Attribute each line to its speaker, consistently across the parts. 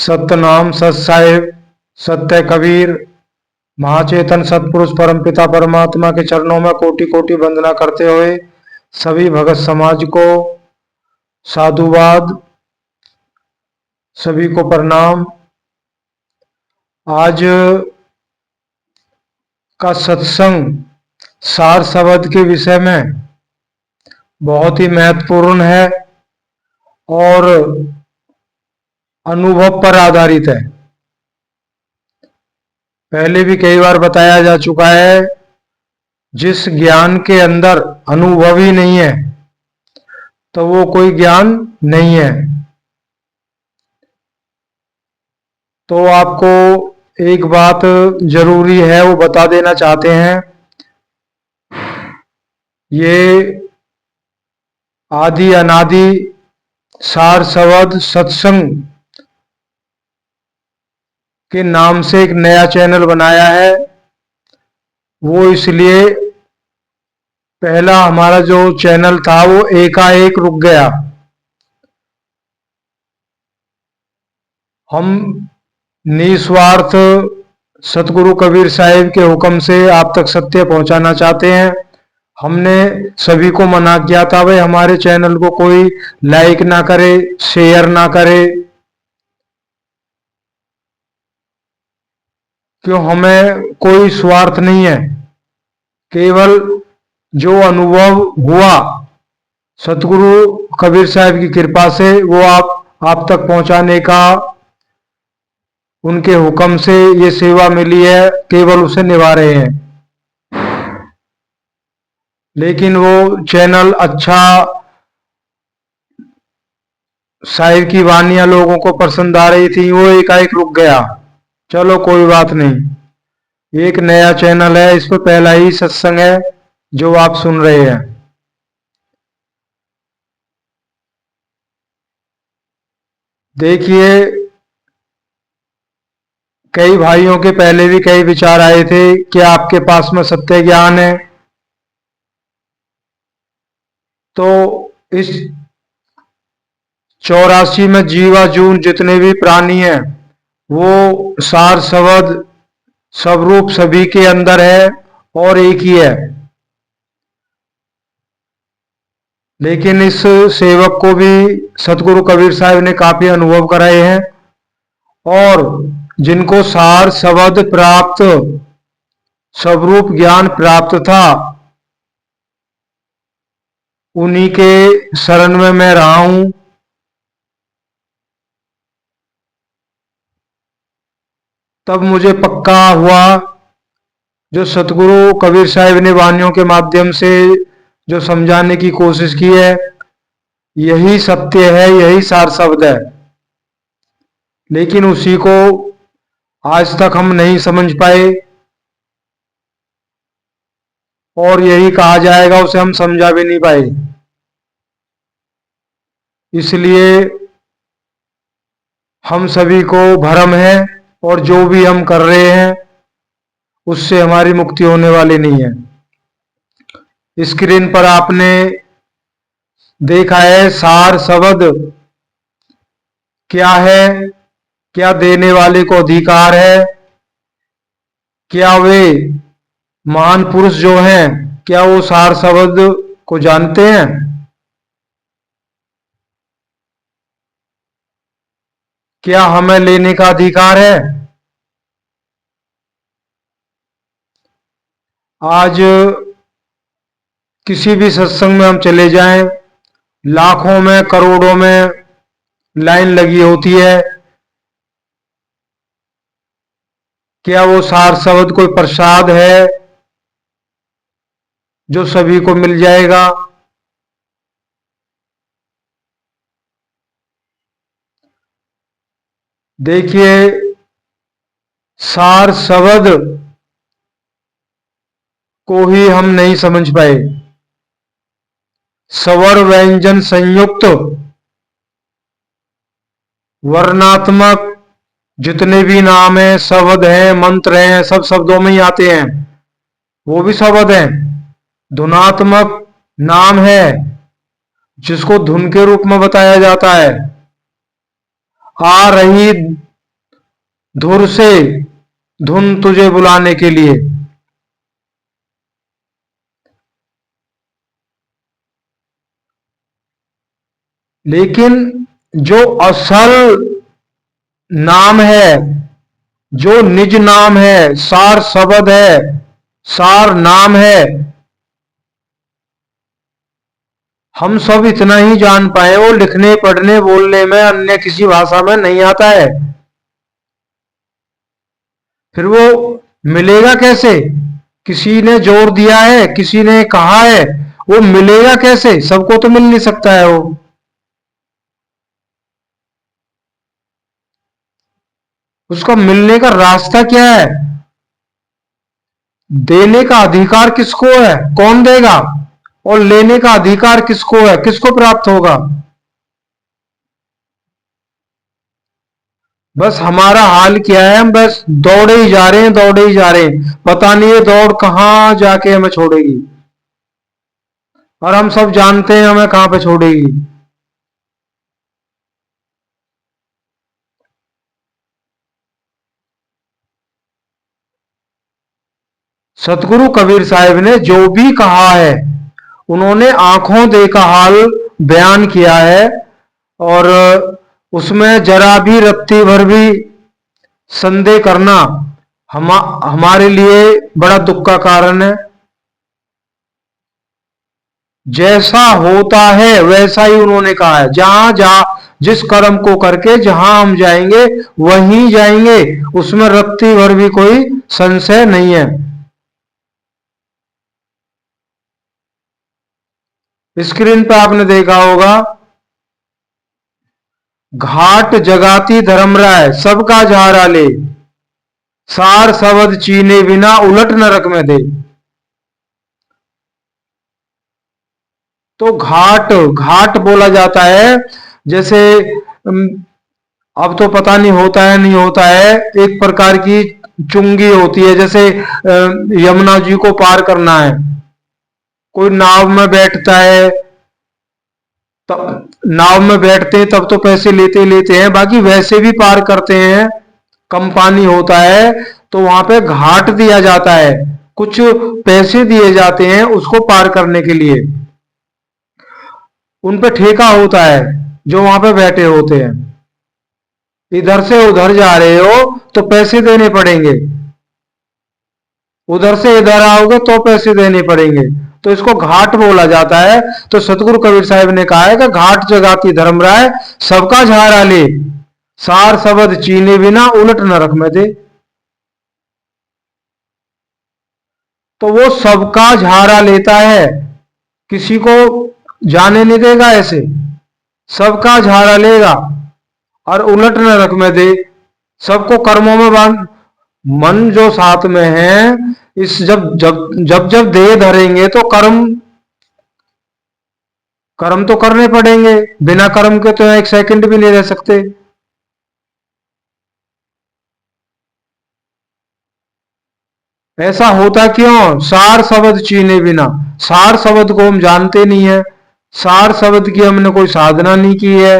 Speaker 1: सतनाम सत साहिब, सत्य कबीर, महाचेतन सतपुरुष परमपिता परमात्मा के चरणों में कोटि कोटि वंदना करते हुए सभी भगत समाज को साधुवाद, सभी को प्रणाम। आज का सत्संग सार शब्द के विषय में बहुत ही महत्वपूर्ण है और अनुभव पर आधारित है। पहले भी कई बार बताया जा चुका है, जिस ज्ञान के अंदर अनुभव ही नहीं है तो वो कोई ज्ञान नहीं है। तो आपको एक बात जरूरी है वो बता देना चाहते हैं। ये आदि अनादि सार शब्द सत्संग के नाम से एक नया चैनल बनाया है। वो इसलिए पहला हमारा जो चैनल था वो एकाएक रुक गया। हम निस्वार्थ सतगुरु कबीर साहिब के हुक्म से आप तक सत्य पहुंचाना चाहते हैं। हमने सभी को मना किया था, भाई हमारे चैनल को कोई लाइक ना करे, शेयर ना करे, क्यों, हमें कोई स्वार्थ नहीं है। केवल जो अनुभव हुआ सतगुरु कबीर साहिब की कृपा से वो आप तक पहुंचाने का उनके हुक्म से ये सेवा मिली है, केवल उसे निभा रहे हैं। लेकिन वो चैनल अच्छा साहिब की वानियां लोगों को पसंद आ रही थी, वो एकाएक रुक गया। चलो कोई बात नहीं, एक नया चैनल है, इस पर पहला ही सत्संग है जो आप सुन रहे हैं। देखिए, कई भाइयों के पहले भी कई विचार आए थे कि आपके पास में सत्य ज्ञान है, तो इस 84 में जीवा जून जितने भी प्राणी हैं वो सार शब्द सब रूप सभी के अंदर है और एक ही है। लेकिन इस सेवक को भी सतगुरु कबीर साहिब ने काफी अनुभव कराए हैं और जिनको सार शब्द प्राप्त, स्वरूप ज्ञान प्राप्त था, उन्हीं के शरण में मैं रहा हूं। तब मुझे पक्का हुआ जो सतगुरु कबीर साहिब ने वाणियों के माध्यम से जो समझाने की कोशिश की है, यही सत्य है, यही सार शब्द है। लेकिन उसी को आज तक हम नहीं समझ पाए और यही कहा जाएगा उसे हम समझा भी नहीं पाए। इसलिए हम सभी को भ्रम है और जो भी हम कर रहे हैं उससे हमारी मुक्ति होने वाली नहीं है। स्क्रीन पर आपने देखा है सार शब्द क्या है, क्या देने वाले को अधिकार है, क्या वे महान पुरुष जो हैं क्या वो सार शब्द को जानते हैं? क्या हमें लेने का अधिकार है? आज किसी भी सत्संग में हम चले जाएं, लाखों में करोड़ों में लाइन लगी होती है। क्या वो सार शब्द कोई प्रसाद है जो सभी को मिल जाएगा? देखिए, सार शब्द को ही हम नहीं समझ पाए। स्वर व्यंजन संयुक्त वर्णात्मक जितने भी नाम है, शब्द हैं, मंत्र हैं, सब शब्दों में ही आते हैं, वो भी शब्द हैं। धुनात्मक नाम है जिसको धुन के रूप में बताया जाता है। आ रही धुर से धुन तुझे बुलाने के लिए। लेकिन जो असल नाम है, जो निज नाम है, सार शब्द है, सार नाम है, हम सब इतना ही जान पाए, वो लिखने पढ़ने बोलने में अन्य किसी भाषा में नहीं आता है। फिर वो मिलेगा कैसे? किसी ने जोर दिया है, किसी ने कहा है, वो मिलेगा कैसे? सबको तो मिल नहीं सकता है वो। उसका मिलने का रास्ता क्या है? देने का अधिकार किसको है? कौन देगा? और लेने का अधिकार किसको है? किसको प्राप्त होगा? बस हमारा हाल क्या है, हम बस दौड़े ही जा रहे हैं, दौड़े ही जा रहे हैं, पता नहीं ये दौड़ कहां जाके हमें छोड़ेगी। और हम सब जानते हैं हमें कहां पे छोड़ेगी। सतगुरु कबीर साहिब ने जो भी कहा है, उन्होंने आंखों देखा हाल बयान किया है। और उसमें जरा भी रत्ती भर भी संदेह करना हमारे लिए बड़ा दुख का कारण है। जैसा होता है वैसा ही उन्होंने कहा है। जहां जहां जिस कर्म को करके जहां हम जाएंगे वहीं जाएंगे, उसमें रत्ती भर भी कोई संशय नहीं है। स्क्रीन पे आपने देखा होगा, घाट जगाती धर्मराय सबका झारा ले, सार शब्द चीने बिना उलट नरक में दे। तो घाट घाट बोला जाता है। जैसे अब तो पता नहीं होता है नहीं होता है, एक प्रकार की चुंगी होती है। जैसे यमुना जी को पार करना है, कोई नाव में बैठता है, तब नाव में बैठते हैं तब तो पैसे लेते ही लेते हैं, बाकी वैसे भी पार करते हैं, कम पानी होता है तो वहां पे घाट दिया जाता है, कुछ पैसे दिए जाते हैं उसको पार करने के लिए। उन पे ठेका होता है जो वहां पे बैठे होते हैं। इधर से उधर जा रहे हो तो पैसे देने पड़ेंगे, उधर से इधर आओगे तो पैसे देने पड़ेंगे, तो इसको घाट बोला जाता है। तो सतगुरु कबीर साहब ने कहा है कि घाट जगाती धर्मराय सबका झारा ले, सार शब्द चीने बिना उलट नरक में दे। तो वो सबका झारा लेता है, किसी को जाने नहीं देगा ऐसे, सबका झारा लेगा और उलट नरक में दे। सबको कर्मों में बांध, मन जो साथ में है, इस जब जब जब जब देह धरेंगे तो कर्म कर्म तो करने पड़ेंगे, बिना कर्म के तो एक सेकंड भी नहीं रह सकते। ऐसा होता क्यों? सार शब्द चीने बिना, सार शब्द को हम जानते नहीं है, सार शब्द की हमने कोई साधना नहीं की है,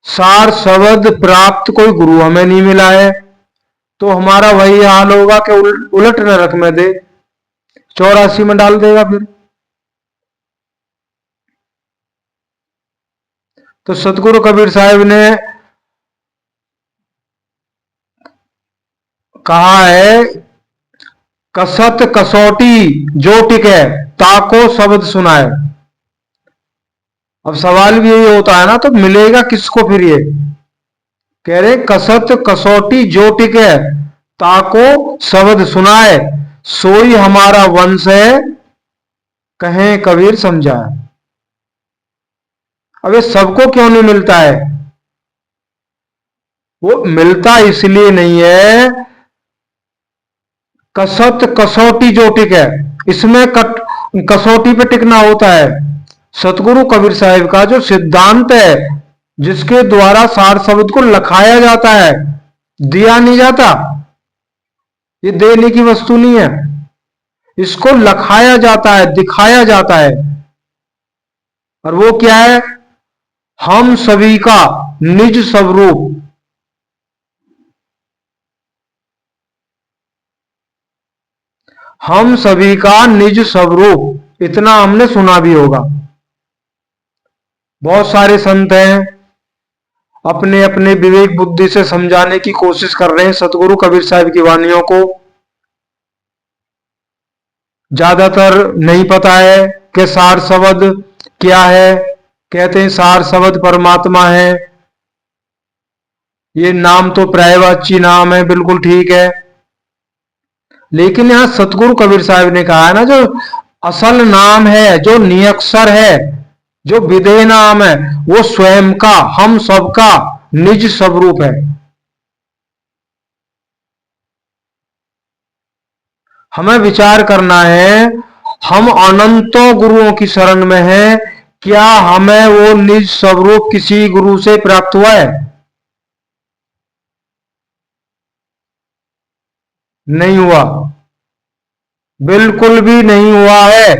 Speaker 1: सार शब्द प्राप्त कोई गुरु हमें नहीं मिला है, तो हमारा वही हाल होगा कि उलट नरक में दे, 84 में डाल देगा फिर। तो सतगुरु कबीर साहिब ने कहा है, कसत कसौटी जो टिके ताको शब्द सुनाए। अब सवाल भी यही होता है ना, तो मिलेगा किसको फिर ये? कह रहे कसत कसौटी जो टिके ताको शब्द सुनाए, सोई हमारा वंश है कहें कबीर समझाए। अब ये सबको क्यों नहीं मिलता है? वो मिलता इसलिए नहीं है, कसत कसौटी जो टिके, इसमें कसौटी पे टिकना होता है। सतगुरु कबीर साहिब का जो सिद्धांत है, जिसके द्वारा सार शब्द को लखाया जाता है, दिया नहीं जाता, ये देने की वस्तु नहीं है, इसको लखाया जाता है, दिखाया जाता है। और वो क्या है? हम सभी का निज स्वरूप, हम सभी का निज स्वरूप, इतना हमने सुना भी होगा। बहुत सारे संत हैं, अपने अपने विवेक बुद्धि से समझाने की कोशिश कर रहे हैं सतगुरु कबीर साहब की वाणियों को। ज्यादातर नहीं पता है कि सार शब्द क्या है। कहते हैं सार शब्द परमात्मा है। ये नाम तो पर्यायवाची नाम है, बिल्कुल ठीक है, लेकिन यहां सतगुरु कबीर साहब ने कहा है ना, जो असल नाम है, जो नियक्षर है, जो विधेय नाम है, वो स्वयं का, हम सबका निज स्वरूप है। हमें विचार करना है, हम अनंतों गुरुओं की शरण में हैं, क्या हमें वो निज स्वरूप किसी गुरु से प्राप्त हुआ है? नहीं हुआ, बिल्कुल भी नहीं हुआ है।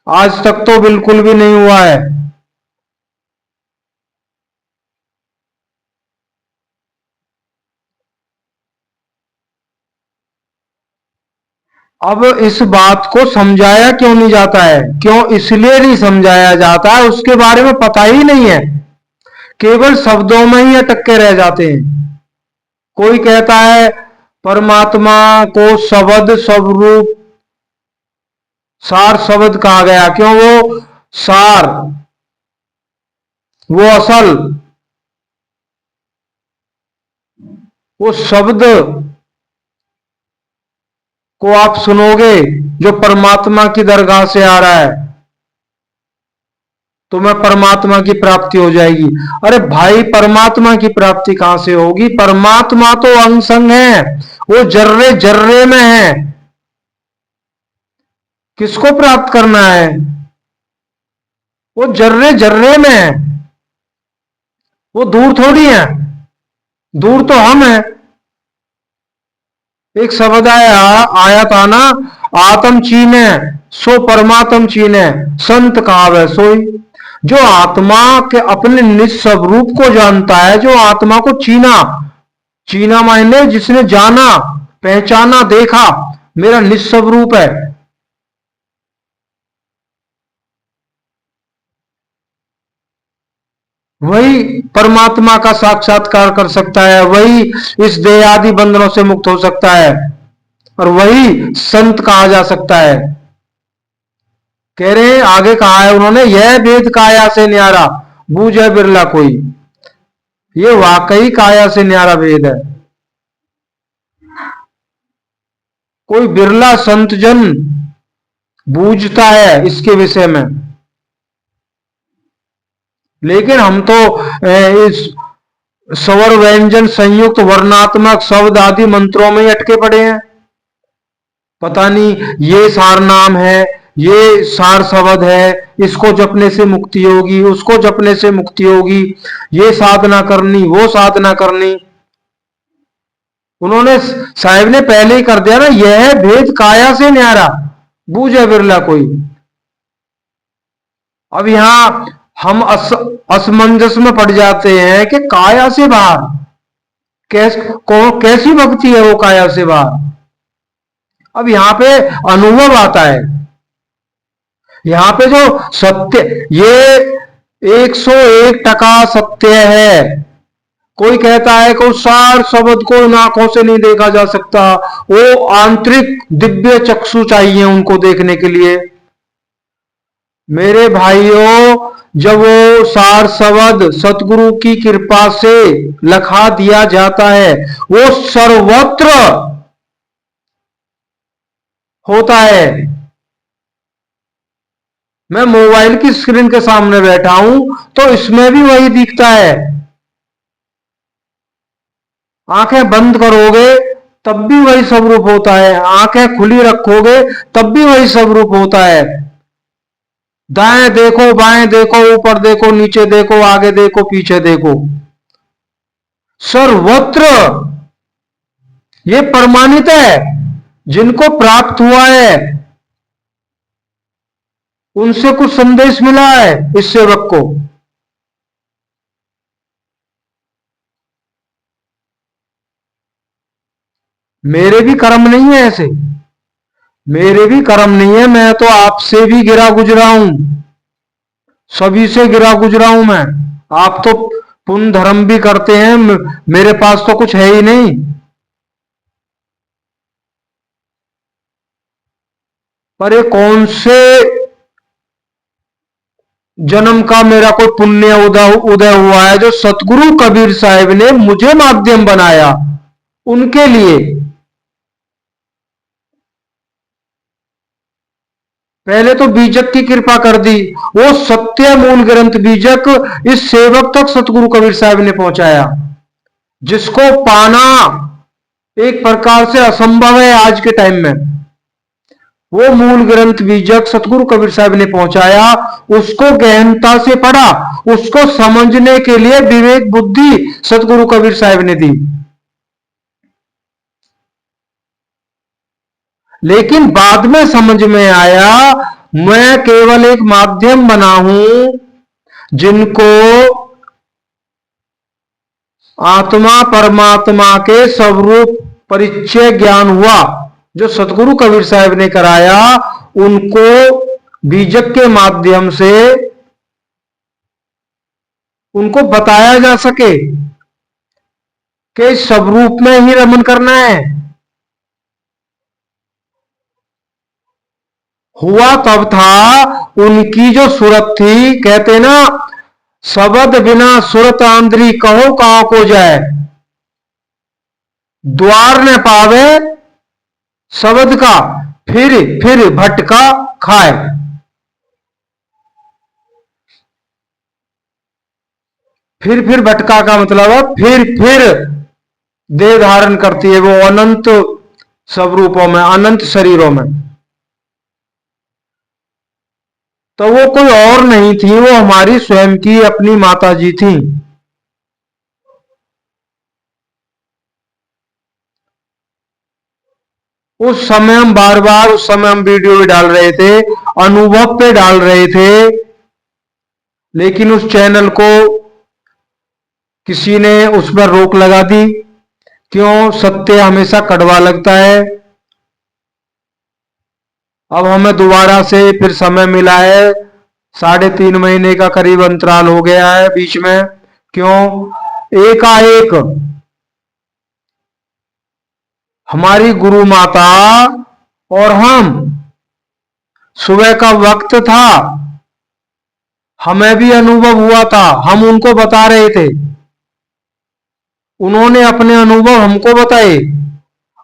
Speaker 1: आज तक तो बिल्कुल भी नहीं हुआ है। अब इस बात को समझाया क्यों नहीं जाता है? क्यों इसलिए नहीं समझाया जाता है, उसके बारे में पता ही नहीं है, केवल शब्दों में ही अटक के रह जाते हैं। कोई कहता है परमात्मा को शब्द स्वरूप सार शब्द कहा गया, क्यों? वो सार, वो असल, वो शब्द को आप सुनोगे जो परमात्मा की दरगाह से आ रहा है, तुम्हें परमात्मा की प्राप्ति हो जाएगी। अरे भाई, परमात्मा की प्राप्ति कहां से होगी? परमात्मा तो अंग संग है, वो जर्रे जर्रे में है। किसको प्राप्त करना है? वो जर्रे जर्रे में है, वो दूर थोड़ी है, दूर तो हम है। एक शब्द आया आया था ना, आत्म चीने सो परमात्म चीने, संत कहावे सोई। जो आत्मा के अपने निज स्वरूप को जानता है, जो आत्मा को चीना, चीना मायने जिसने जाना, पहचाना, देखा, मेरा निज स्वरूप है, वही परमात्मा का साक्षात्कार कर सकता है, वही इस देह आदि बंधनों से मुक्त हो सकता है, और वही संत कहा जा सकता है। कह रहे हैं, आगे कहा है उन्होंने, यह वेद काया से न्यारा, बूझे बिरला कोई। ये वाकई काया से न्यारा वेद है, कोई बिरला संत जन बूझता है इसके विषय में। लेकिन हम तो इस स्वर व्यंजन संयुक्त वर्णात्मक शब्द आदि मंत्रों में ही अटके पड़े हैं। पता नहीं ये सार नाम है, ये सार शब्द है, इसको जपने से मुक्ति होगी, उसको जपने से मुक्ति होगी, ये साधना करनी, वो साधना करनी। उन्होंने, साहिब ने पहले ही कर दिया ना, यह भेद काया से न्यारा, बूझे बिरला कोई। अब यहां हम असमंजस में पड़ जाते हैं कि काया से बाहर कैसी भक्ति है वो काया से बाहर? अब यहां पे अनुभव आता है, यहां पे जो सत्य, ये 101% सत्य है। कोई कहता है कि उस सार शब्द को इन आंखों से नहीं देखा जा सकता, वो आंतरिक दिव्य चक्षु चाहिए उनको देखने के लिए। मेरे भाइयों, जब वो सार शब्द सतगुरु की कृपा से लखा दिया जाता है, वो सर्वत्र होता है। मैं मोबाइल की स्क्रीन के सामने बैठा हूं तो इसमें भी वही दिखता है। आंखें बंद करोगे तब भी वही स्वरूप होता है, आंखें खुली रखोगे तब भी वही स्वरूप होता है। दाएं देखो, बाएं देखो, ऊपर देखो, नीचे देखो, आगे देखो, पीछे देखो, सर्वत्र ये प्रमाणित है। जिनको प्राप्त हुआ है उनसे कुछ संदेश मिला है इस सेवक को। मेरे भी कर्म नहीं है ऐसे, मेरे भी कर्म नहीं है, मैं तो आपसे भी गिरा गुजरा हूं, सभी से गिरा गुजरा हूं मैं। आप तो पुण्य धर्म भी करते हैं, मेरे पास तो कुछ है ही नहीं। पर ये कौन से जन्म का मेरा कोई पुण्य उदय हुआ है जो सतगुरु कबीर साहिब ने मुझे माध्यम बनाया उनके लिए। पहले तो बीजक की कृपा कर दी, वो सत्य मूल ग्रंथ बीजक इस सेवक तक सतगुरु कबीर साहब ने पहुंचाया, जिसको पाना एक प्रकार से असंभव है आज के टाइम में। वो मूल ग्रंथ बीजक सतगुरु कबीर साहब ने पहुंचाया, उसको गहनता से पढ़ा, उसको समझने के लिए विवेक बुद्धि सतगुरु कबीर साहब ने दी। लेकिन बाद में समझ में आया मैं केवल एक माध्यम बना हूं, जिनको आत्मा परमात्मा के स्वरूप परिचय ज्ञान हुआ, जो सतगुरु कबीर साहब ने कराया, उनको बीजक के माध्यम से उनको बताया जा सके कि स्वरूप में ही रमन करना है। हुआ तब था, उनकी जो सूरत थी, कहते ना शब्द बिना सुरत आंद्री कहो कहां को जाए, द्वार न पावे शब्द का फिर भटका खाए। फिर भटका का मतलब है फिर देह धारण करती है वो अनंत स्वरूपों में, अनंत शरीरों में। तो वो कोई और नहीं थी, वो हमारी स्वयं की अपनी माता जी थी। उस समय हम बार बार, उस समय हम वीडियो भी डाल रहे थे, अनुभव पे डाल रहे थे, लेकिन उस चैनल को किसी ने उस पर रोक लगा दी। क्यों? सत्य हमेशा कड़वा लगता है। अब हमें दोबारा से फिर समय मिला है, 3.5 महीने का करीब अंतराल हो गया है बीच में। क्यों? एकाएक हमारी गुरु माता और हम, सुबह का वक्त था, हमें भी अनुभव हुआ था, हम उनको बता रहे थे, उन्होंने अपने अनुभव हमको बताए,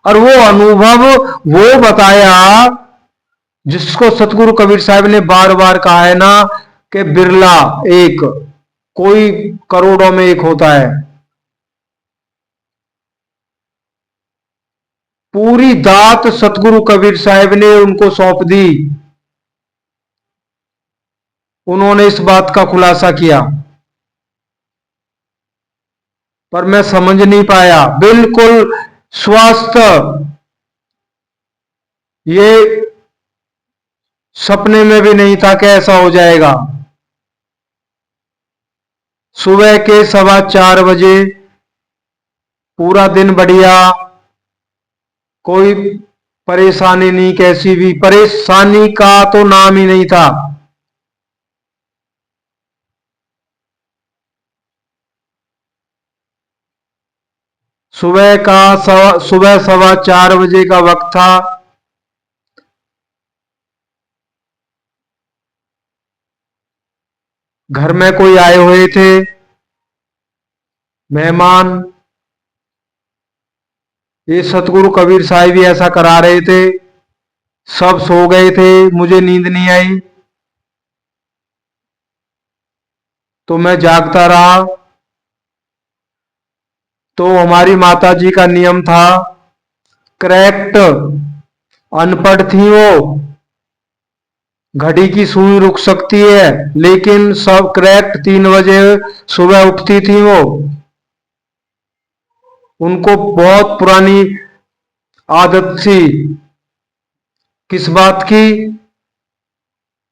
Speaker 1: और वो अनुभव वो बताया जिसको सतगुरु कबीर साहब ने बार बार कहा है ना कि बिरला एक, कोई करोड़ों में एक होता है। पूरी दात सतगुरु कबीर साहब ने उनको सौंप दी। उन्होंने इस बात का खुलासा किया, पर मैं समझ नहीं पाया, बिल्कुल स्वस्थ, ये सपने में भी नहीं था कि ऐसा हो जाएगा। सुबह के 4:15 बजे, पूरा दिन बढ़िया, कोई परेशानी नहीं, कैसी भी परेशानी का तो नाम ही नहीं था। सुबह 4:15 बजे का वक्त था। घर में कोई आए हुए थे मेहमान, ये सतगुरु कबीर साहिब भी ऐसा करा रहे थे। सब सो गए थे, मुझे नींद नहीं आई, तो मैं जागता रहा। तो हमारी माता जी का नियम था, करेक्ट, अनपढ़ थी वो, घड़ी की सुई रुक सकती है, लेकिन सब करेक्ट 3 बजे सुबह उठती थी वो। उनको बहुत पुरानी आदत थी, किस बात की?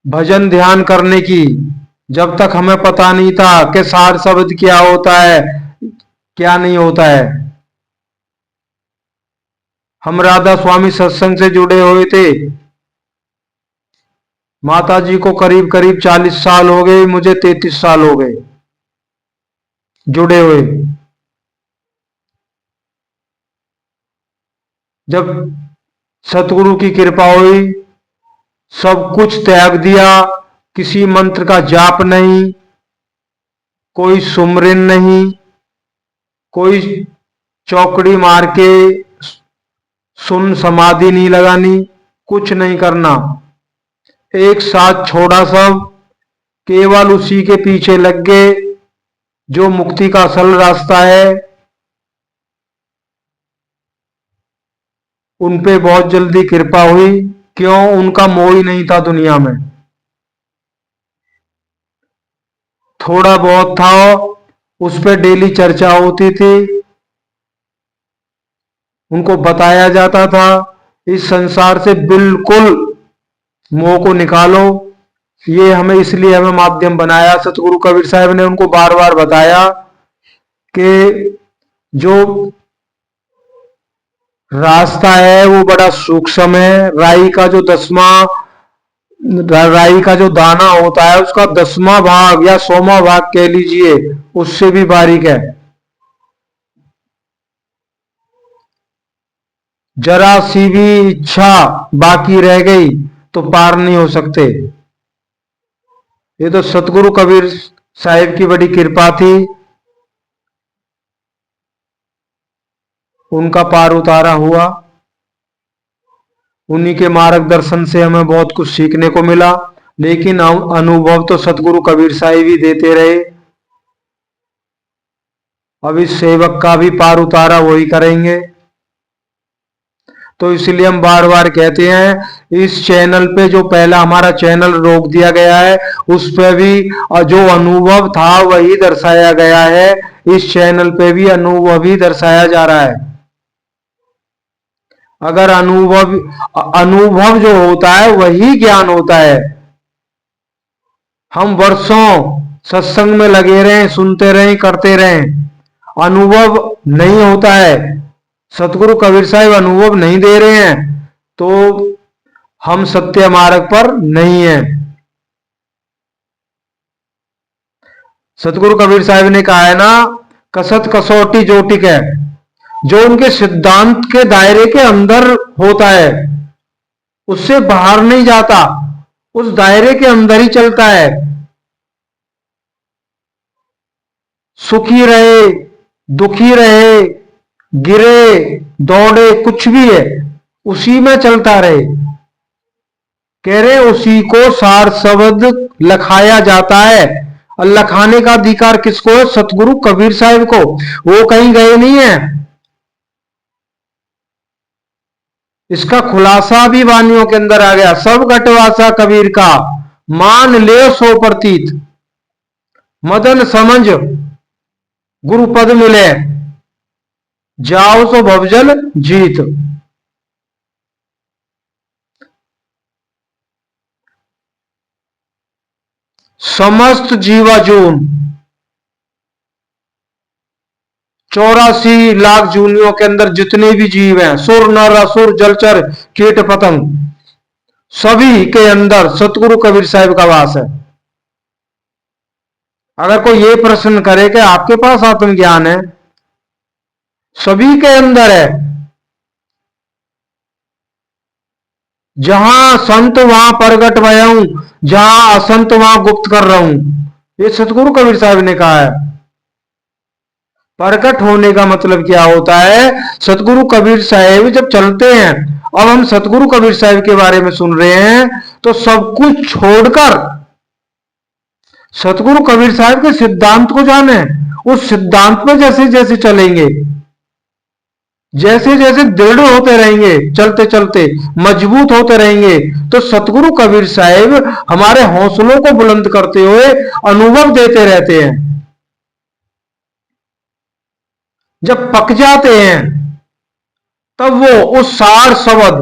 Speaker 1: भजन ध्यान करने की। जब तक हमें पता नहीं था कि सार शब्द क्या होता है, क्या नहीं होता है। हम राधा स्वामी सत्संग से जुड़े हुए थे। माता जी को करीब करीब 40 साल हो गए, मुझे 33 साल हो गए जुड़े हुए। जब सतगुरु की कृपा हुई, सब कुछ त्याग दिया, किसी मंत्र का जाप नहीं, कोई सुमरन नहीं, कोई चौकड़ी मार के सुन समाधि नहीं लगानी, कुछ नहीं करना, एक साथ छोड़ा सब, केवल उसी के पीछे लग गए जो मुक्ति का असल रास्ता है। उन पे बहुत जल्दी कृपा हुई, क्यों? उनका मोह ही नहीं था दुनिया में। थोड़ा बहुत था, उस पे डेली चर्चा होती थी, उनको बताया जाता था इस संसार से बिल्कुल मोह को निकालो। ये हमें इसलिए हमें माध्यम बनाया, सतगुरु कबीर साहब ने उनको बार बार बताया कि जो रास्ता है वो बड़ा सूक्ष्म है। राई का जो दाना होता है उसका 10वां भाग या 100वां भाग कह लीजिए, उससे भी बारीक है। जरा सी भी इच्छा बाकी रह गई तो पार नहीं हो सकते। ये तो सतगुरु कबीर साहिब की बड़ी कृपा थी, उनका पार उतारा हुआ। उन्हीं के मार्गदर्शन से हमें बहुत कुछ सीखने को मिला, लेकिन अनुभव तो सतगुरु कबीर साहिब ही देते रहे। अब इस सेवक का भी पार उतारा वही करेंगे। तो इसलिए हम बार बार कहते हैं, इस चैनल पे जो पहला हमारा चैनल रोक दिया गया है, उस पे भी जो अनुभव था वही दर्शाया गया है। इस चैनल पे भी अनुभव ही दर्शाया जा रहा है। अगर अनुभव अनुभव जो होता है वही ज्ञान होता है। हम वर्षों सत्संग में लगे रहें, सुनते रहें, करते रहें, अनुभव नहीं होता है, सतगुरु कबीर साहिब अनुभव नहीं दे रहे हैं, तो हम सत्य मार्ग पर नहीं है। सतगुरु कबीर साहिब ने कहा है ना, कसत कसौटी जोटिक है। जो उनके सिद्धांत के दायरे के अंदर होता है उससे बाहर नहीं जाता, उस दायरे के अंदर ही चलता है। सुखी रहे, दुखी रहे, गिरे, दौड़े, कुछ भी है, उसी में चलता रहे। कह रहे उसी को सार शब्द लखाया जाता है। और लखाने का अधिकार किसको है? सतगुरु कबीर साहिब को। वो कहीं गए नहीं है। इसका खुलासा भी वानियों के अंदर आ गया। सब घटवासा कबीर का, मान ले सो प्रतीत, मदन समझ गुरु पद मिले, जाओ सो भवजल जीत। समस्त जीवाजून 84 लाख जूनियों के अंदर जितने भी जीव हैं, सुर नर असुर जलचर कीट पतंग, सभी के अंदर सतगुरु कबीर साहिब का वास है। अगर कोई ये प्रश्न करे कि आपके पास आत्मज्ञान है, सभी के अंदर है। जहां संत वहां प्रगट भया हूं, जहां असंत वहां गुप्त कर रहा हूं, ये सतगुरु कबीर साहिब ने कहा है। प्रकट होने का मतलब क्या होता है? सतगुरु कबीर साहिब जब चलते हैं, अब हम सतगुरु कबीर साहिब के बारे में सुन रहे हैं, तो सब कुछ छोड़कर सतगुरु कबीर साहिब के सिद्धांत को जाने, उस सिद्धांत में जैसे जैसे चलेंगे, जैसे जैसे दृढ़ होते रहेंगे, चलते चलते मजबूत होते रहेंगे, तो सतगुरु कबीर साहिब हमारे हौसलों को बुलंद करते हुए अनुभव देते रहते हैं। जब पक जाते हैं तब वो उस सार शब्द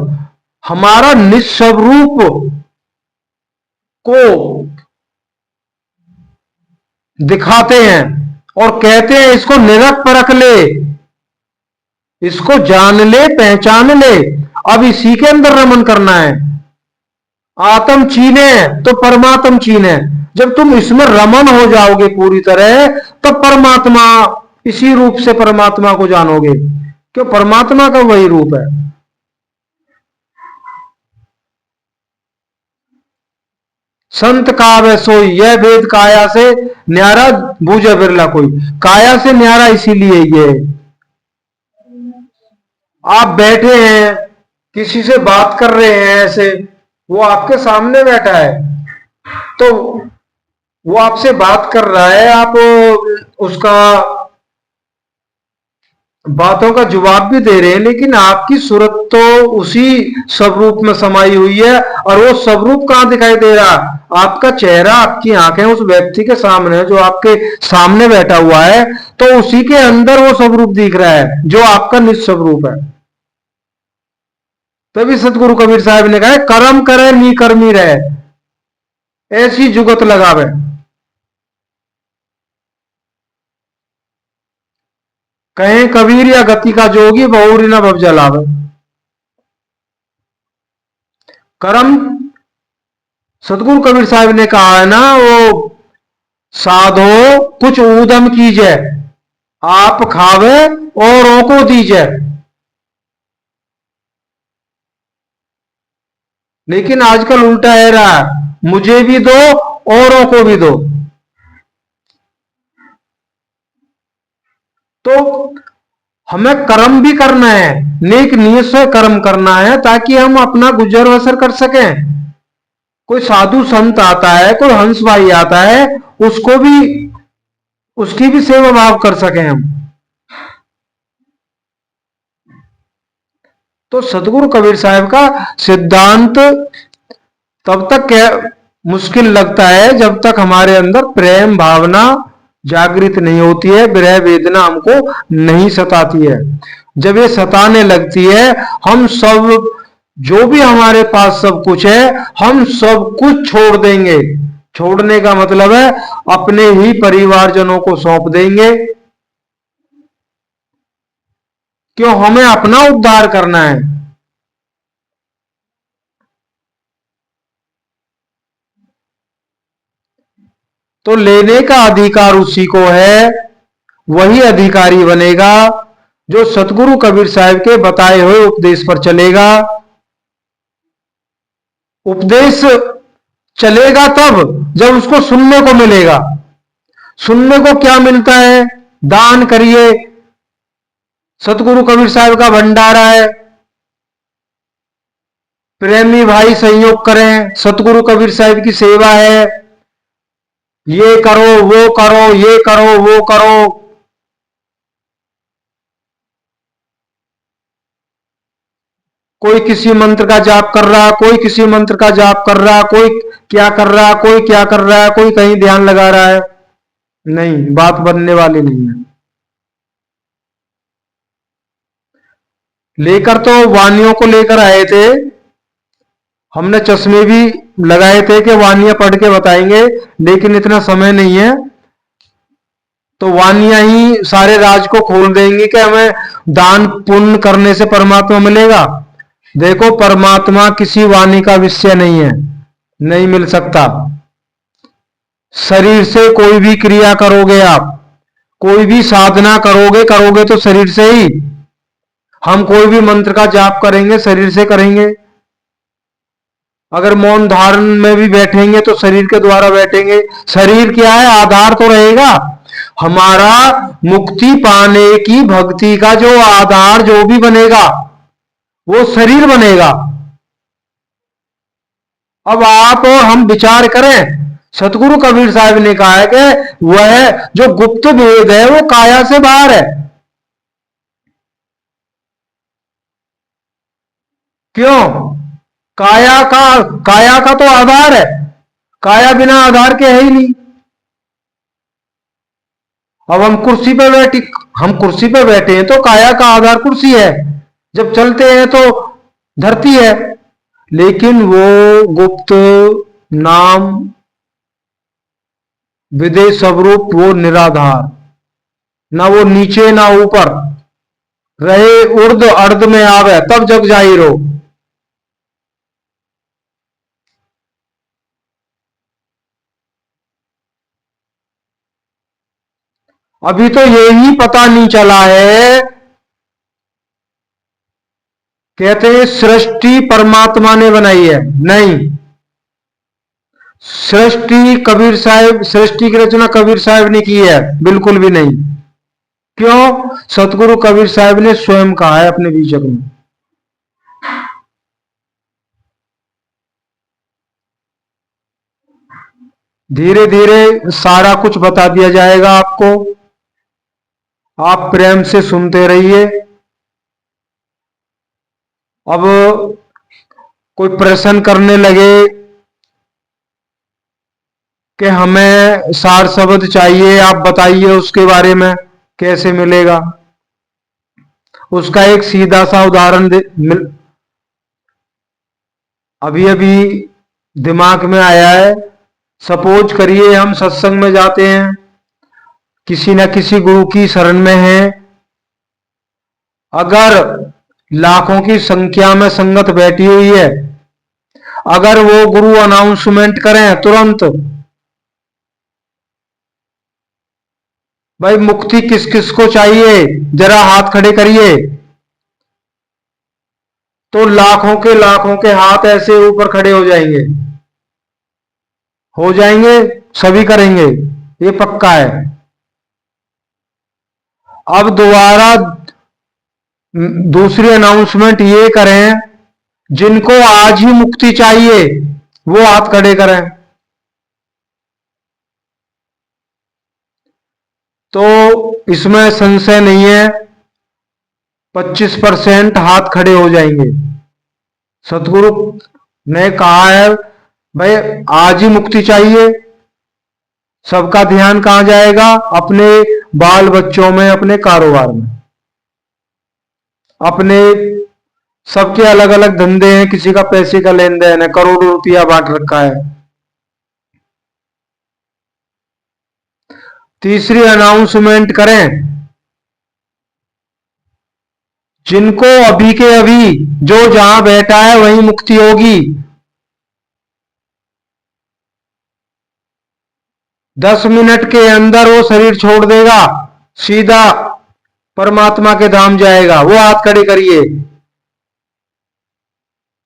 Speaker 1: हमारा निस्वरूप को दिखाते हैं और कहते हैं इसको निरख परख ले। इसको जान ले, पहचान ले। अब इसी के अंदर रमन करना है। आत्म चीने तो परमात्म चीने। जब तुम इसमें रमन हो जाओगे पूरी तरह, तब परमात्मा, इसी रूप से परमात्मा को जानोगे। क्यों? परमात्मा का वही रूप है। संत काव्य सोई, यह वेद काया से न्यारा, बूझे बिरला कोई। काया से न्यारा इसीलिए ये, आप बैठे हैं, किसी से बात कर रहे हैं ऐसे, वो आपके सामने बैठा है, तो वो आपसे बात कर रहा है, आप उसका बातों का जवाब भी दे रहे हैं, लेकिन आपकी सूरत तो उसी स्वरूप में समाई हुई है। और वो स्वरूप कहां दिखाई दे रहा? आपका चेहरा, आपकी आंखें उस व्यक्ति के सामने, जो आपके सामने बैठा हुआ है, तो उसी के अंदर वो स्वरूप दिख रहा है जो आपका निज स्वरूप है। तभी सतगुरु कबीर साहब ने कहा, कर्म करे नी कर्मी रहे, ऐसी जुगत लगावे। कहें कबीर या गति का जोगी, बहुरी न भव जलावे। कर्म, सतगुरु कबीर साहब ने कहा है ना, वो साधो कुछ ऊधम कीजिए, आप खावे औरों को दीजिए। लेकिन आजकल उल्टा है रहा, मुझे भी दो औरों को भी दो। तो हमें कर्म भी करना है, नेक नियत से कर्म करना है, ताकि हम अपना गुजर बसर कर सकें। कोई साधु संत आता है, कोई हंस भाई आता है, उसको भी, उसकी भी सेवा भाव कर सकें हम। तो सतगुरु कबीर साहब का सिद्धांत तब तक मुश्किल लगता है जब तक हमारे अंदर प्रेम भावना जागृत नहीं होती है, विरह वेदना हमको नहीं सताती है। जब ये सताने लगती है, हम सब, जो भी हमारे पास सब कुछ है, हम सब कुछ छोड़ देंगे। छोड़ने का मतलब है अपने ही परिवारजनों को सौंप देंगे। क्यों? हमें अपना उद्धार करना है। तो लेने का अधिकार उसी को है, वही अधिकारी बनेगा जो सतगुरु कबीर साहब के बताए हुए उपदेश पर चलेगा। उपदेश चलेगा तब जब उसको सुनने को मिलेगा। सुनने को क्या मिलता है? दान करिए, सतगुरु कबीर साहब का भंडारा है, प्रेमी भाई सहयोग करें, सतगुरु कबीर साहब की सेवा है, ये करो वो करो, ये करो वो करो। कोई किसी मंत्र का जाप कर रहा, कोई किसी मंत्र का जाप कर रहा, कोई क्या कर रहा, कोई क्या कर रहा है, कोई कहीं ध्यान लगा रहा है। नहीं, बात बनने वाली नहीं है। लेकर तो वानियों को लेकर आए थे, हमने चश्मे भी लगाए थे कि वानियां पढ़ के बताएंगे, लेकिन इतना समय नहीं है। तो वानियां ही सारे राज को खोल देंगी कि हमें दान पुण्य करने से परमात्मा मिलेगा। देखो, परमात्मा किसी वाणी का विषय नहीं है, नहीं मिल सकता। शरीर से कोई भी क्रिया करोगे आप, कोई भी साधना करोगे, करोगे तो शरीर से ही। हम कोई भी मंत्र का जाप करेंगे, शरीर से करेंगे। अगर मौन धारण में भी बैठेंगे तो शरीर के द्वारा बैठेंगे। शरीर क्या है? आधार तो रहेगा हमारा। मुक्ति पाने की भक्ति का जो आधार जो भी बनेगा, वो शरीर बनेगा। अब आप और हम विचार करें, सतगुरु कबीर साहब ने कहा है कि वह जो गुप्त भेद है वो काया से बाहर है। क्यों? काया का तो आधार है, काया बिना आधार के है ही नहीं। अब हम कुर्सी पे बैठे हैं तो काया का आधार कुर्सी है, जब चलते हैं तो धरती है। लेकिन वो गुप्त नाम विदेश स्वरूप, वो निराधार, ना वो नीचे ना ऊपर, रहे उर्द अर्ध में आवे तब जग जाहिर हो। अभी तो यही पता नहीं चला है। कहते हैं सृष्टि परमात्मा ने बनाई है, नहीं। सृष्टि की रचना कबीर साहब ने की है, बिल्कुल भी नहीं। क्यों? सतगुरु कबीर साहब ने स्वयं कहा है अपने बीजक में। धीरे धीरे सारा कुछ बता दिया जाएगा आपको, आप प्रेम से सुनते रहिए। अब कोई प्रश्न करने लगे कि हमें सार शब्द चाहिए, आप बताइए उसके बारे में कैसे मिलेगा। उसका एक सीधा सा उदाहरण अभी अभी दिमाग में आया है। सपोज करिए हम सत्संग में जाते हैं, किसी न किसी गुरु की शरण में हैं। अगर लाखों की संख्या में संगत बैठी हुई है, अगर वो गुरु अनाउंसमेंट करें तुरंत, भाई मुक्ति किस किस को चाहिए, जरा हाथ खड़े करिए, तो लाखों के हाथ ऐसे ऊपर खड़े हो जाएंगे। हो जाएंगे, सभी करेंगे, ये पक्का है। अब दोबारा दूसरी अनाउंसमेंट ये करें, जिनको आज ही मुक्ति चाहिए वो हाथ खड़े करें। तो इसमें संशय नहीं है, 25% हाथ खड़े हो जाएंगे। सतगुरु ने कहा है भाई आज ही मुक्ति चाहिए। सबका ध्यान कहां जाएगा? अपने बाल बच्चों में, अपने कारोबार में, अपने सबके अलग अलग धंधे हैं, किसी का पैसे का लेन देन है, करोड़ों रुपया बांट रखा है। तीसरी अनाउंसमेंट करें, जिनको अभी के अभी जो जहां बैठा है वहीं मुक्ति होगी। 10 मिनट के अंदर वो शरीर छोड़ देगा, सीधा परमात्मा के धाम जाएगा। वो हाथ खड़े करिए।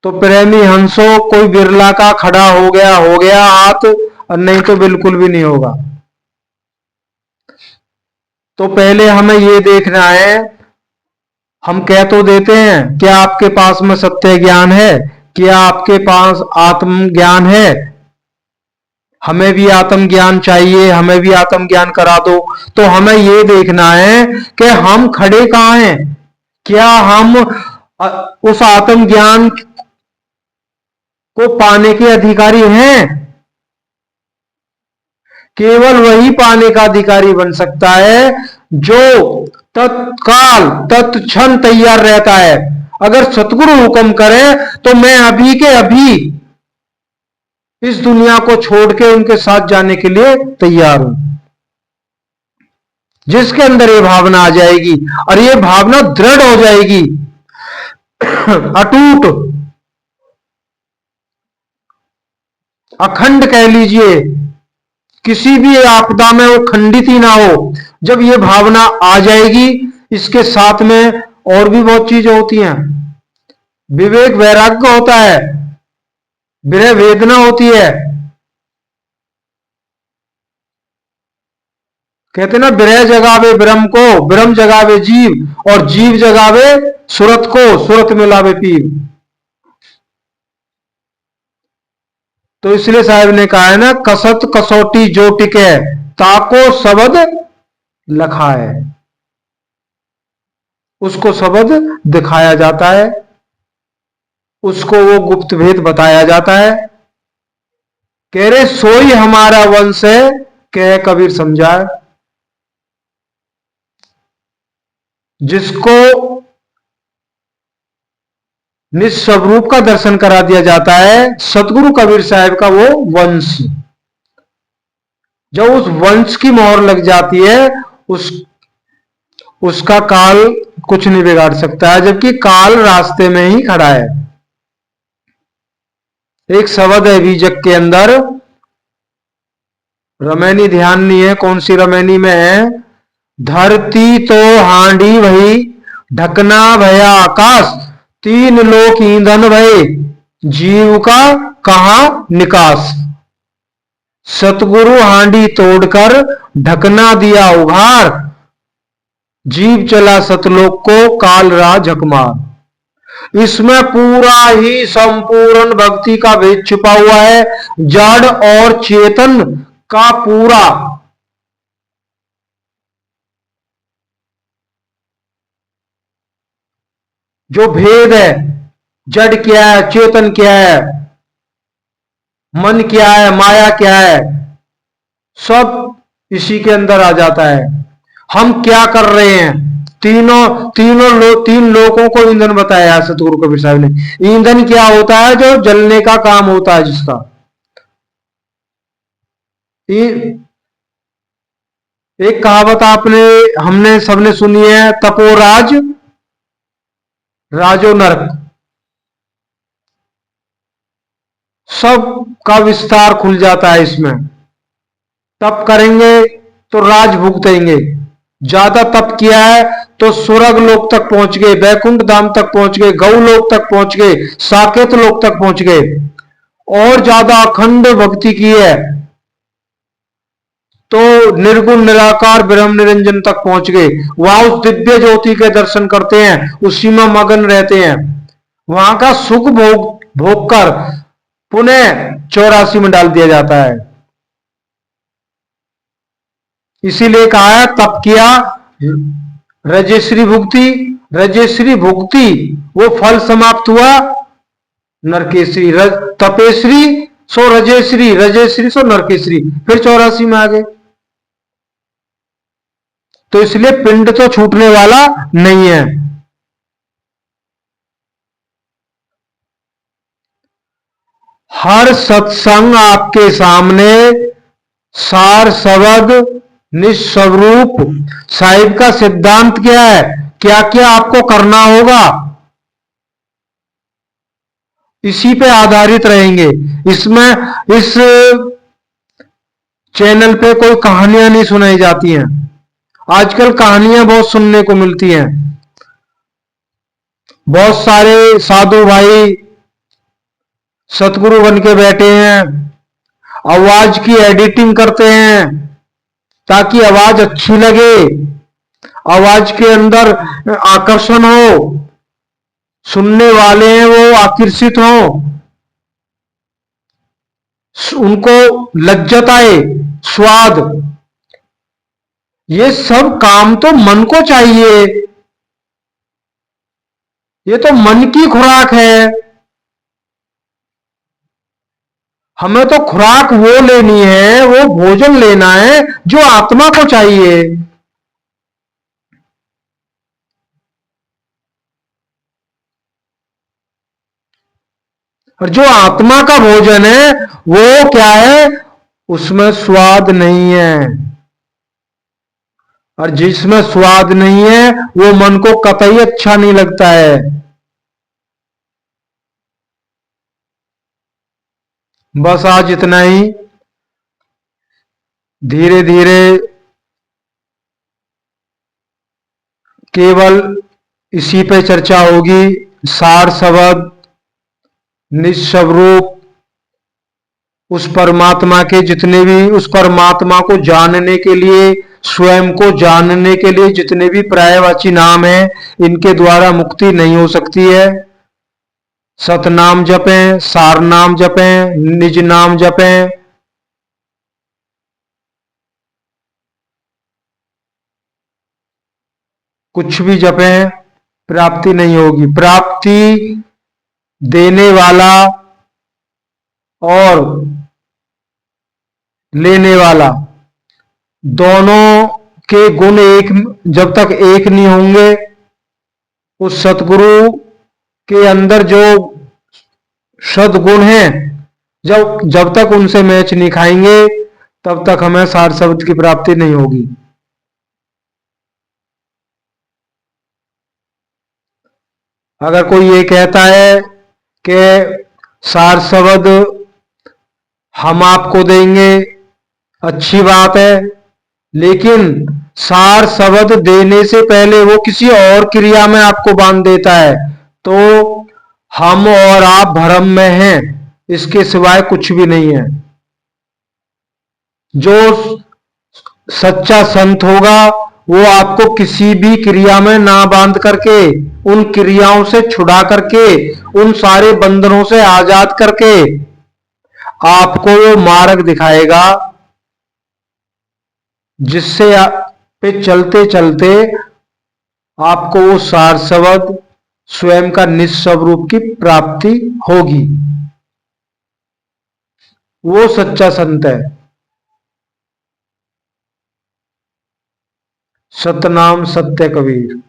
Speaker 1: तो प्रेमी हंसो, कोई बिरला का खड़ा हो गया हाथ, और नहीं तो बिल्कुल भी नहीं होगा। तो पहले हमें ये देखना है, हम कह तो देते हैं क्या आपके पास में सत्य ज्ञान है, क्या आपके पास आत्म ज्ञान है? हमें भी आत्म ज्ञान चाहिए, हमें भी आत्म ज्ञान करा दो। तो हमें ये देखना है कि हम खड़े कहां हैं, क्या हम उस आत्म ज्ञान को पाने के अधिकारी हैं? केवल वही पाने का अधिकारी बन सकता है जो तत्काल तत्क्षण तैयार रहता है। अगर सतगुरु हुक्म करे तो मैं अभी के अभी इस दुनिया को छोड़ के उनके साथ जाने के लिए तैयार हूं। जिसके अंदर ये भावना आ जाएगी और ये भावना दृढ़ हो जाएगी, अटूट, अखंड कह लीजिए, किसी भी आपदा में वो खंडित ही ना हो। जब ये भावना आ जाएगी, इसके साथ में और भी बहुत चीजें होती हैं। विवेक वैराग्य होता है, विरह वेदना होती है। कहते ना, विरह जगावे ब्रह्म को, ब्रह्म जगावे जीव, और जीव जगावे सुरत को, सुरत मिलावे पीव। तो इसलिए साहब ने कहा है ना, कसत कसौटी जो टिके ताको शब्द लखा है। उसको शब्द दिखाया जाता है, उसको वो गुप्त भेद बताया जाता है। कह रहे सोई हमारा वंश है, कह कबीर समझाए। जिसको निस्वरूप का दर्शन करा दिया जाता है, सतगुरु कबीर साहब का वो वंश, जब उस वंश की मोहर लग जाती है, उसका काल कुछ नहीं बिगाड़ सकता है, जबकि काल रास्ते में ही खड़ा है। एक शब्द है बीजक के अंदर, रमैनी ध्यान नहीं है कौन सी रमैनी में है। धरती तो हांडी भई, ढकना भया आकाश, तीन लोक ईंधन भये, जीव का कहां निकास। सतगुरु हांडी तोड़कर ढकना दिया उघार, जीव चला सतलोक को काल रहा झकमार। इसमें पूरा ही संपूर्ण भक्ति का भेद छुपा हुआ है, जड़ और चेतन का पूरा। जो भेद है, जड़ क्या है, चेतन क्या है, मन क्या है, माया क्या है, सब इसी के अंदर आ जाता है। हम क्या कर रहे हैं, तीन लोगों को ईंधन बताया है सतगुरु कबीर साहब ने। ईंधन क्या होता है, जो जलने का काम होता है जिसका। एक कहावत हमने सबने सुनी है, तपोराज राजो नरक। सब का विस्तार खुल जाता है इसमें। तप करेंगे तो राज भुगतेंगे। ज्यादा तप किया है तो स्वर्ग लोक तक पहुंच गए, बैकुंठ धाम तक पहुंच गए, गौ लोक तक पहुंच गए, साकेत लोक तक पहुंच गए। और ज्यादा अखंड भक्ति की है तो निर्गुण निराकार ब्रह्म निरंजन तक पहुंच गए। वहां उस दिव्य ज्योति के दर्शन करते हैं, उसी में मगन रहते हैं। वहां का सुख भोग कर पुनः 84 में डाल दिया जाता है। इसीलिए कहा है तप किया रजश्री भुक्ति, रजश्री भुक्ति वो फल समाप्त हुआ नरकेश्री, तपेश्री सो रजश्री, रजश्री सो नरकेश्री, फिर 84 में आ गए। तो इसलिए पिंड तो छूटने वाला नहीं है। हर सत्संग आपके सामने सार शब्द निस्वरूप साहिब का सिद्धांत क्या है, क्या क्या आपको करना होगा, इसी पे आधारित रहेंगे। इसमें इस चैनल पे कोई कहानियां नहीं सुनाई जाती हैं। आजकल कहानियां बहुत सुनने को मिलती हैं। बहुत सारे साधु भाई सतगुरु बन के बैठे हैं, आवाज की एडिटिंग करते हैं ताकि आवाज अच्छी लगे, आवाज के अंदर आकर्षण हो, सुनने वाले हैं वो आकर्षित हो, उनको लज्जत आए, स्वाद। ये सब काम तो मन को चाहिए, ये तो मन की खुराक है। हमें तो खुराक वो लेनी है, वो भोजन लेना है जो आत्मा को चाहिए। और जो आत्मा का भोजन है वो क्या है, उसमें स्वाद नहीं है। और जिसमें स्वाद नहीं है वो मन को कतई अच्छा नहीं लगता है। बस आज इतना ही। धीरे धीरे केवल इसी पे चर्चा होगी। सार शब्द निस्वरूप उस परमात्मा के जितने भी, उस परमात्मा को जानने के लिए, स्वयं को जानने के लिए जितने भी पर्यायवाची नाम हैं, इनके द्वारा मुक्ति नहीं हो सकती है। सतनाम जपें, सार नाम जपें, निज नाम जपें। कुछ भी जपें, प्राप्ति नहीं होगी। प्राप्ति देने वाला और लेने वाला दोनों के गुण एक, जब तक एक नहीं होंगे, उस सतगुरु के अंदर जो सद्गुण हैं, जब तक उनसे मैच नहीं खाएंगे तब तक हमें सार शब्द की प्राप्ति नहीं होगी। अगर कोई ये कहता है कि सार शब्द हम आपको देंगे, अच्छी बात है, लेकिन सार शब्द देने से पहले वो किसी और क्रिया में आपको बांध देता है, तो हम और आप भ्रम में हैं, इसके सिवाय कुछ भी नहीं है। जो सच्चा संत होगा वो आपको किसी भी क्रिया में ना बांध करके, उन क्रियाओं से छुड़ा करके, उन सारे बंधनों से आजाद करके आपको वो मार्ग दिखाएगा जिससे पे चलते चलते आपको वो सार शब्द स्वयं का निस्वरूप की प्राप्ति होगी। वो सच्चा संत है। सतनाम सत्य कबीर।